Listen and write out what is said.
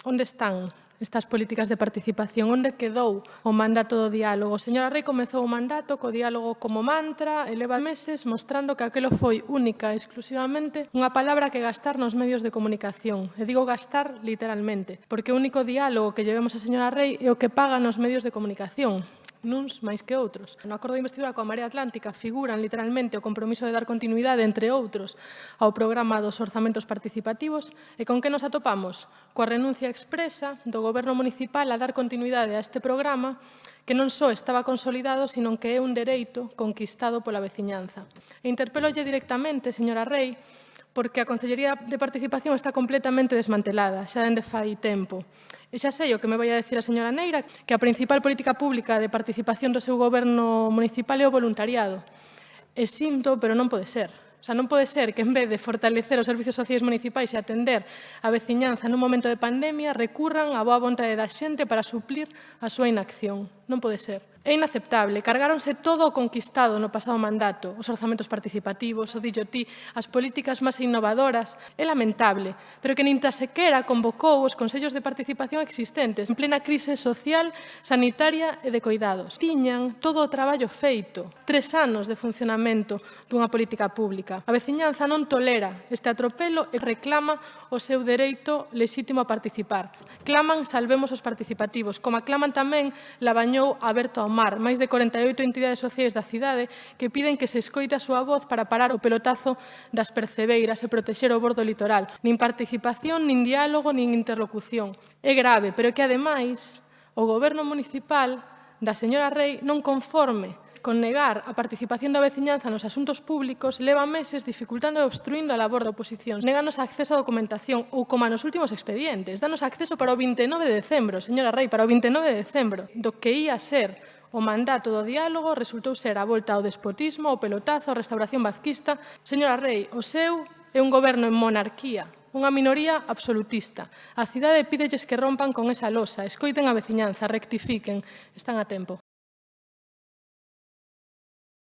onde están estas políticas de participación? Onde quedou o mandato do diálogo? Señora Rei comezou o mandato co diálogo como mantra e leva meses mostrando que aquilo foi única e exclusivamente unha palabra que gastar nos medios de comunicación. E digo gastar literalmente, porque o único diálogo que llevemos a señora Rei é o que paga nos medios de comunicación, nuns máis que outros. No acordo de investidura coa Marea Atlántica figuran literalmente o compromiso de dar continuidade, entre outros, ao programa dos orzamentos participativos. E con que nos atopamos? Coa renuncia expresa do Goberno municipal a dar continuidade a este programa que non só estaba consolidado, sino que é un dereito conquistado pola veciñanza. E interpelolle directamente, señora Rei, porque a Consellería de Participación está completamente desmantelada, xa dende fai tempo. E xa sei o que me vai a decir a señora Neira, que a principal política pública de participación do seu goberno municipal é o voluntariado. E sinto, pero non pode ser. O sea, non pode ser que en vez de fortalecer os servizos sociais municipais e atender a veciñanza nun momento de pandemia, recurran á boa vontade da xente para suplir a súa inacción. Non pode ser. É inaceptable. Cargáronse todo o conquistado no pasado mandato, os orzamentos participativos, o DILLO-TI, as políticas máis innovadoras. É lamentable, pero que nin tan sequera convocou os consellos de participación existentes en plena crise social, sanitaria e de coidados. Tiñan todo o traballo feito, 3 anos de funcionamento dunha política pública. A veciñanza non tolera este atropelo e reclama o seu dereito lexítimo a participar. Claman salvemos os participativos, como aclaman tamén Labañou aberto ao mar, máis de 48 entidades sociais da cidade que piden que se escoite a súa voz para parar o pelotazo das percebeiras e protexer o bordo litoral. Nin participación, nin diálogo, nin interlocución. É grave, pero que, ademais, o Goberno municipal da señora Rei non conforme con negar a participación da veciñanza nos asuntos públicos, leva meses dificultando e obstruindo a labor da oposición. Néganos acceso a documentación ou, como nos últimos expedientes, danos acceso para o 29 de decembro, señora Rei, para o 29 de decembro, do que ia ser o mandato do diálogo resultou ser a volta ao despotismo, ao pelotazo, a restauración vazquista. Señora Rei, o seu é un goberno en monarquía, unha minoría absolutista. A cidade pídelles que rompan con esa losa, escoiten a veciñanza, rectifiquen, están a tempo.